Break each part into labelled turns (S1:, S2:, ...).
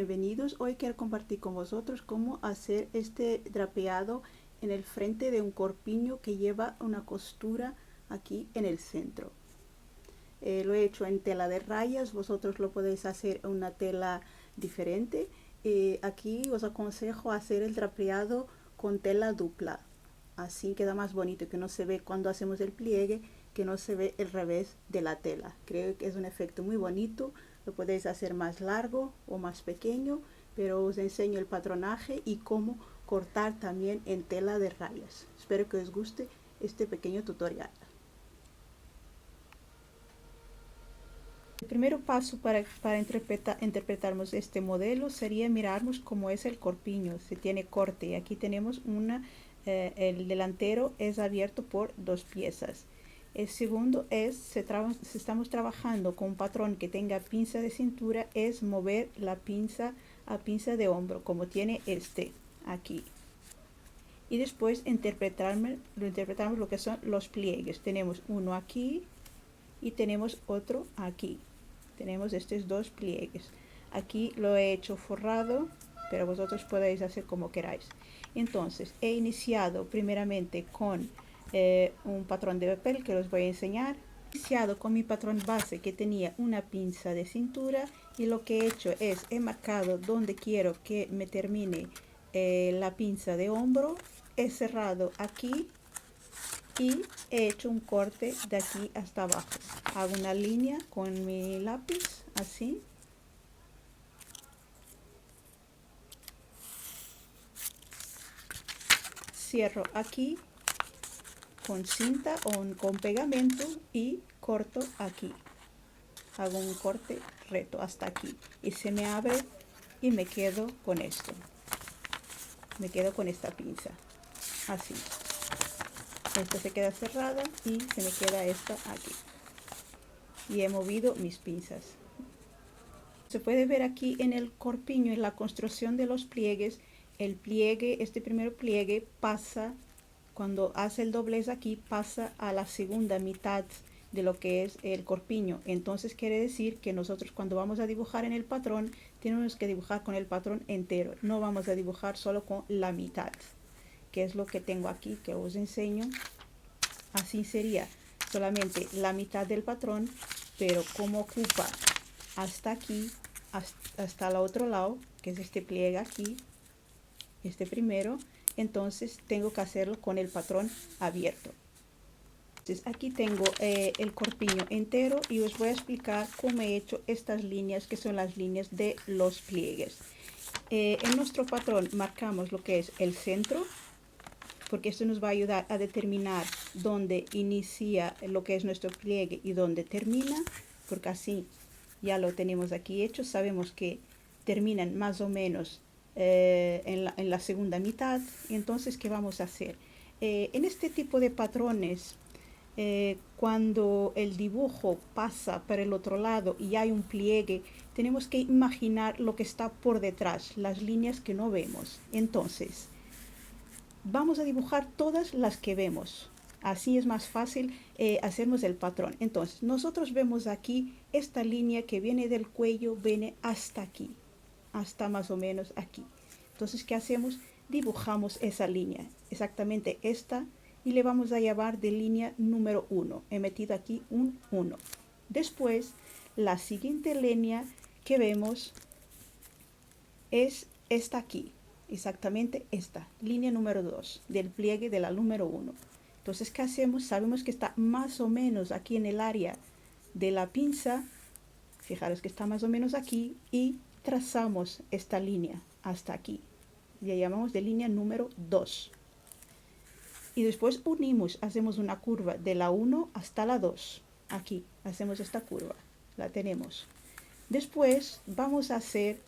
S1: bienvenidos. Hoy quiero compartir con vosotros cómo hacer este drapeado en el frente de un corpiño que lleva una costura aquí en el centro. Lo he hecho en tela de rayas, vosotros lo podéis hacer en una tela diferente. Aquí os aconsejo hacer el drapeado con tela dupla, así queda más bonito, que no se ve cuando hacemos el pliegue, que no se ve el revés de la tela. Creo que es un efecto muy bonito. Lo podéis hacer más largo o más pequeño, pero os enseño el patronaje y cómo cortar también en tela de rayas. Espero que os guste este pequeño tutorial. El primer paso para interpretarmos este modelo sería mirarnos cómo es el corpiño. Se tiene corte. Aquí tenemos el delantero es abierto por dos piezas. El segundo es, si estamos trabajando con un patrón que tenga pinza de cintura, es mover la pinza a pinza de hombro, como tiene este aquí. Y después interpretamos lo que son los pliegues. Tenemos uno aquí y tenemos otro aquí. Tenemos estos dos pliegues. Aquí lo he hecho forrado, pero vosotros podéis hacer como queráis. Entonces, he iniciado primeramente con un patrón de papel que os voy a enseñar. He iniciado con mi patrón base que tenía una pinza de cintura, y lo que he hecho es, he marcado donde quiero que me termine la pinza de hombro, he cerrado aquí y he hecho un corte de aquí hasta abajo. Hago una línea con mi lápiz, así. Cierro aquí con cinta o con pegamento y corto aquí. Hago un corte recto hasta aquí y se me abre y me quedo con esto. Me quedo con esta pinza, así. Esta se queda cerrada y se me queda esta aquí. Y he movido mis pinzas. Se puede ver aquí en el corpiño, en la construcción de los pliegues, el pliegue, este primer pliegue pasa, cuando hace el doblez aquí, pasa a la segunda mitad de lo que es el corpiño. Entonces quiere decir que nosotros cuando vamos a dibujar en el patrón, tenemos que dibujar con el patrón entero. No vamos a dibujar solo con la mitad, que es lo que tengo aquí, que os enseño. Así sería solamente la mitad del patrón, pero como ocupa hasta aquí, hasta el otro lado, que es este pliegue aquí, este primero, entonces tengo que hacerlo con el patrón abierto. Entonces aquí tengo el corpiño entero y os voy a explicar cómo he hecho estas líneas, que son las líneas de los pliegues. En nuestro patrón marcamos lo que es el centro, porque esto nos va a ayudar a determinar dónde inicia lo que es nuestro pliegue y dónde termina, porque así ya lo tenemos aquí hecho. Sabemos que terminan más o menos en la segunda mitad. Y entonces, ¿qué vamos a hacer? En este tipo de patrones, cuando el dibujo pasa por el otro lado y hay un pliegue, tenemos que imaginar lo que está por detrás, las líneas que no vemos. Entonces, vamos a dibujar todas las que vemos. Así es más fácil hacernos el patrón. Entonces, nosotros vemos aquí esta línea que viene del cuello, viene hasta aquí, hasta más o menos aquí. Entonces, ¿qué hacemos? Dibujamos esa línea, exactamente esta, y le vamos a llamar de línea número 1. He metido aquí un 1. Después, la siguiente línea que vemos es esta aquí. Exactamente esta, línea número 2 del pliegue de la número 1. Entonces, ¿qué hacemos? Sabemos que está más o menos aquí en el área de la pinza. Fijaros que está más o menos aquí y trazamos esta línea hasta aquí. Le llamamos de línea número 2. Y después unimos, hacemos una curva de la 1 hasta la 2. Aquí hacemos esta curva, la tenemos. Después vamos a hacer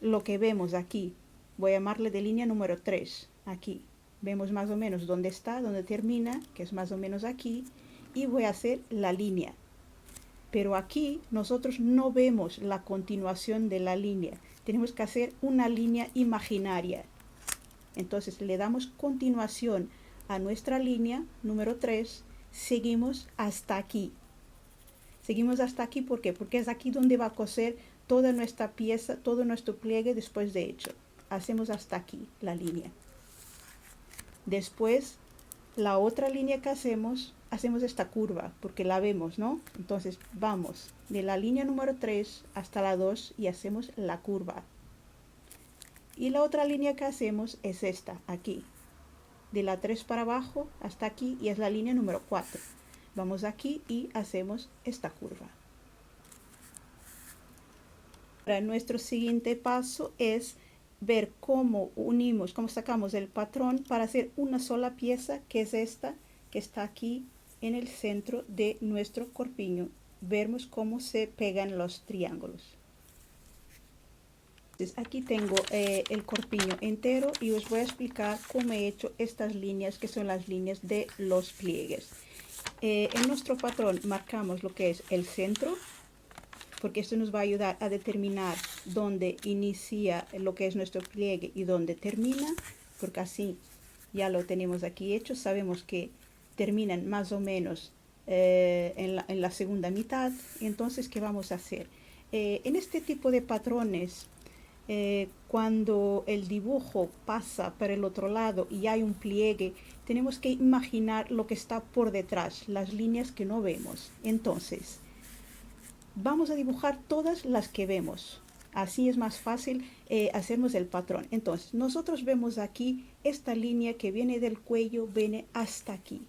S1: lo que vemos aquí. Voy a llamarle de línea número 3, aquí. Vemos más o menos dónde está, dónde termina, que es más o menos aquí. Y voy a hacer la línea. Pero aquí nosotros no vemos la continuación de la línea. Tenemos que hacer una línea imaginaria. Entonces le damos continuación a nuestra línea número 3. Seguimos hasta aquí. Seguimos hasta aquí, ¿por qué? Porque es aquí donde va a coser toda nuestra pieza, todo nuestro pliegue después de hecho. Hacemos hasta aquí la línea. Después, la otra línea que hacemos esta curva, porque la vemos, ¿no? Entonces, vamos de la línea número 3 hasta la 2 y hacemos la curva. Y la otra línea que hacemos es esta, aquí. De la 3 para abajo hasta aquí y es la línea número 4. Vamos aquí y hacemos esta curva. Ahora, nuestro siguiente paso es ver cómo unimos, cómo sacamos el patrón para hacer una sola pieza, que es esta, que está aquí en el centro de nuestro corpiño. Vemos cómo se pegan los triángulos. Entonces, aquí tengo el corpiño entero y os voy a explicar cómo he hecho estas líneas, que son las líneas de los pliegues. En nuestro patrón marcamos lo que es el centro, porque esto nos va a ayudar a determinar dónde inicia lo que es nuestro pliegue y dónde termina, porque así ya lo tenemos aquí hecho. Sabemos que terminan más o menos en la segunda mitad. Entonces, ¿qué vamos a hacer? En este tipo de patrones, cuando el dibujo pasa por el otro lado y hay un pliegue, tenemos que imaginar lo que está por detrás, las líneas que no vemos. Entonces, vamos a dibujar todas las que vemos. Así es más fácil hacernos el patrón. Entonces, nosotros vemos aquí esta línea que viene del cuello, viene hasta aquí,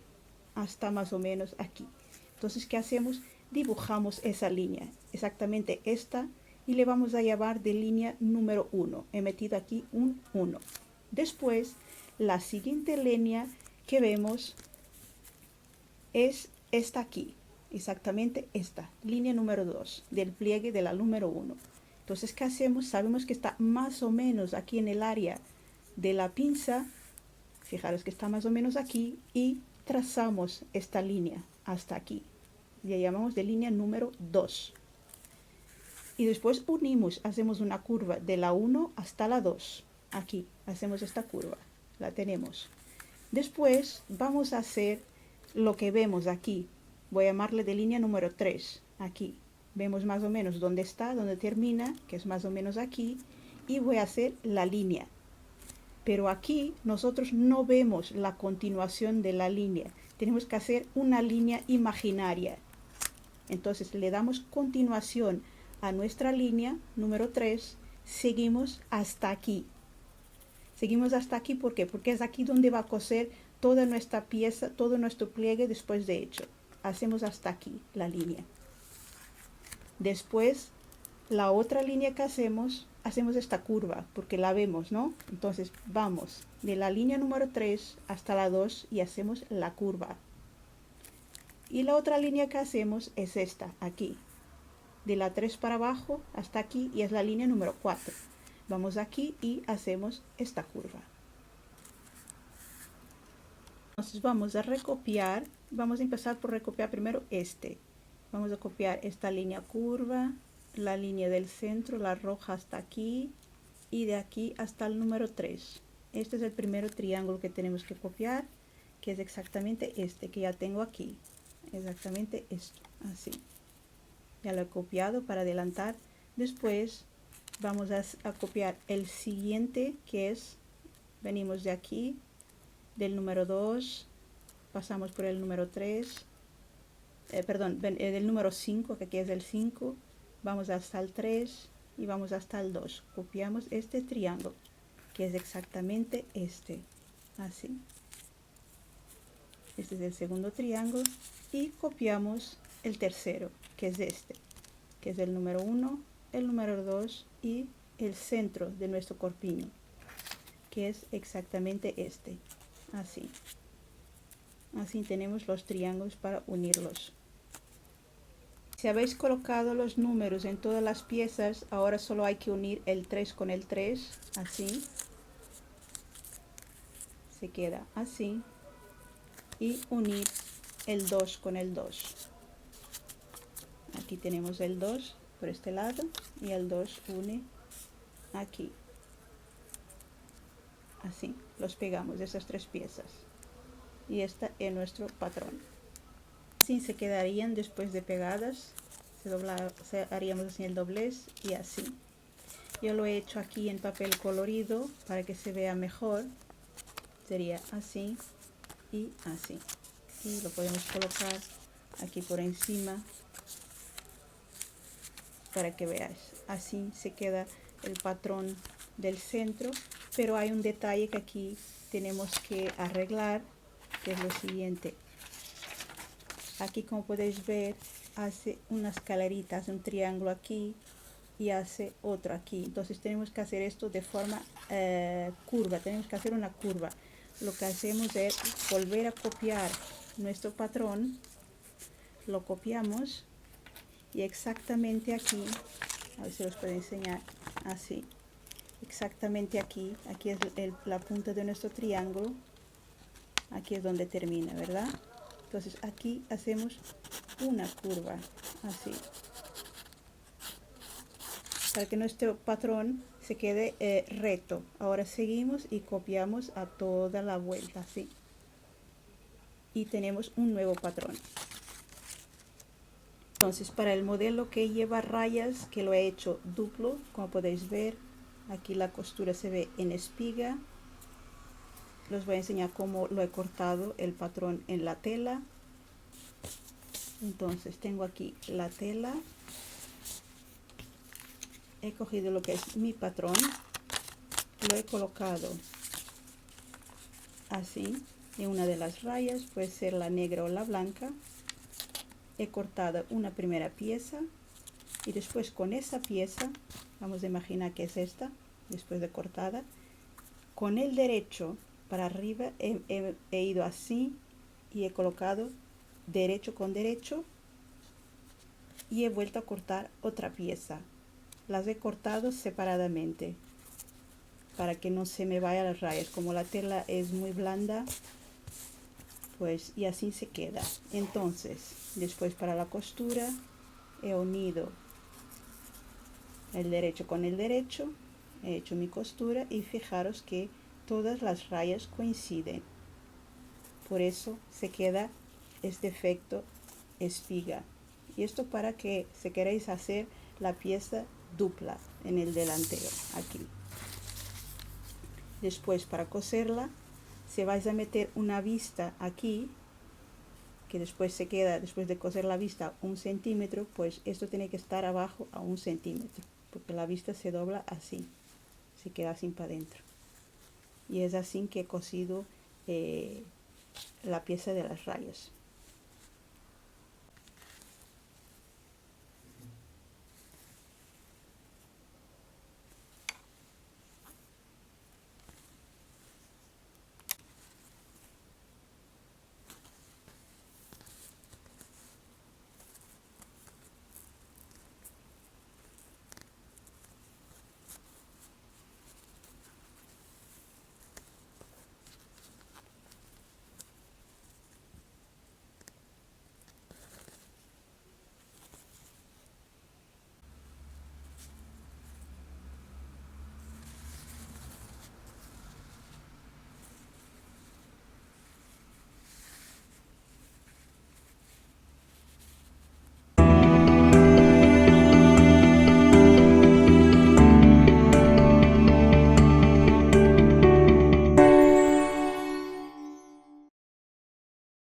S1: hasta más o menos aquí. Entonces, ¿qué hacemos? Dibujamos esa línea, exactamente esta, y le vamos a llamar de línea número 1. He metido aquí un 1. Después, la siguiente línea que vemos es esta aquí, exactamente esta, línea número 2 del pliegue de la número 1. Entonces, ¿qué hacemos? Sabemos que está más o menos aquí en el área de la pinza. Fijaros que está más o menos aquí y trazamos esta línea hasta aquí. La llamamos de línea número 2. Y después unimos, hacemos una curva de la 1 hasta la 2. Aquí hacemos esta curva, la tenemos. Después vamos a hacer lo que vemos aquí. Voy a llamarle de línea número 3. Aquí vemos más o menos dónde está, dónde termina, que es más o menos aquí. Y voy a hacer la línea. Pero aquí nosotros no vemos la continuación de la línea. Tenemos que hacer una línea imaginaria. Entonces le damos continuación a nuestra línea número 3, seguimos hasta aquí. Seguimos hasta aquí, ¿por qué? Porque es aquí donde va a coser toda nuestra pieza, todo nuestro pliegue después de hecho. Hacemos hasta aquí la línea. Después, la otra línea que hacemos esta curva, porque la vemos, ¿no? Entonces vamos de la línea número 3 hasta la 2 y hacemos la curva. Y la otra línea que hacemos es esta, aquí. De la 3 para abajo hasta aquí y es la línea número 4. Vamos aquí y hacemos esta curva. Entonces vamos a recopiar, vamos a empezar por recopiar primero este. Vamos a copiar esta línea curva, la línea del centro, la roja hasta aquí y de aquí hasta el número 3. Este es el primer triángulo que tenemos que copiar, que es exactamente este que ya tengo aquí. Exactamente esto, así. Ya lo he copiado para adelantar. Después vamos a copiar el siguiente, que es, venimos de aquí, del número 2, pasamos por el número 3, del número 5, que aquí es el 5, vamos hasta el 3 y vamos hasta el 2. Copiamos este triángulo, que es exactamente este, así. Este es el segundo triángulo y copiamos el tercero, que es este, que es el número 1, el número 2 y el centro de nuestro corpiño, que es exactamente este, así. Así tenemos los triángulos para unirlos. Si habéis colocado los números en todas las piezas, ahora solo hay que unir el 3 con el 3, así. Se queda así. Y unir el 2 con el 2. Aquí tenemos el 2 por este lado y el 2 une aquí. Así, los pegamos, esas tres piezas. Y este es nuestro patrón. Así se quedarían después de pegadas. haríamos así el doblez y así. Yo lo he hecho aquí en papel colorido para que se vea mejor. Sería así y así. Y lo podemos colocar aquí por encima para que veáis. Así se queda el patrón del centro, pero hay un detalle que aquí tenemos que arreglar, que es lo siguiente. Aquí, como podéis ver, hace unas escalerita, hace un triángulo aquí y hace otro aquí. Entonces tenemos que hacer esto de forma curva, tenemos que hacer una curva. Lo que hacemos es volver a copiar nuestro patrón, lo copiamos y exactamente aquí, a ver si os puedo enseñar, así, exactamente aquí es la punta de nuestro triángulo, aquí es donde termina, ¿verdad? Entonces aquí hacemos una curva, así, para que nuestro patrón se quede recto. Ahora seguimos y copiamos a toda la vuelta, así, y tenemos un nuevo patrón. Entonces, para el modelo que lleva rayas, que lo he hecho duplo, como podéis ver, aquí la costura se ve en espiga. Les voy a enseñar cómo lo he cortado el patrón en la tela. Entonces, tengo aquí la tela. He cogido lo que es mi patrón, lo he colocado así en una de las rayas, puede ser la negra o la blanca. He cortado una primera pieza y después con esa pieza, vamos a imaginar que es esta, después de cortada, con el derecho para arriba he ido así y he colocado derecho con derecho y he vuelto a cortar otra pieza. Las he cortado separadamente para que no se me vayan las rayas. Como la tela es muy blanda, pues y así se queda. Entonces, después para la costura he unido el derecho con el derecho, he hecho mi costura y fijaros que todas las rayas coinciden. Por eso se queda este efecto espiga. Y esto para que si queréis hacer la pieza dupla en el delantero, aquí. Después, para coserla, si vais a meter una vista aquí, que después se queda, después de coser la vista, 1 centímetro, pues esto tiene que estar abajo a 1 centímetro, porque la vista se dobla así, se queda así para adentro. Y es así que he cosido la pieza de las rayas.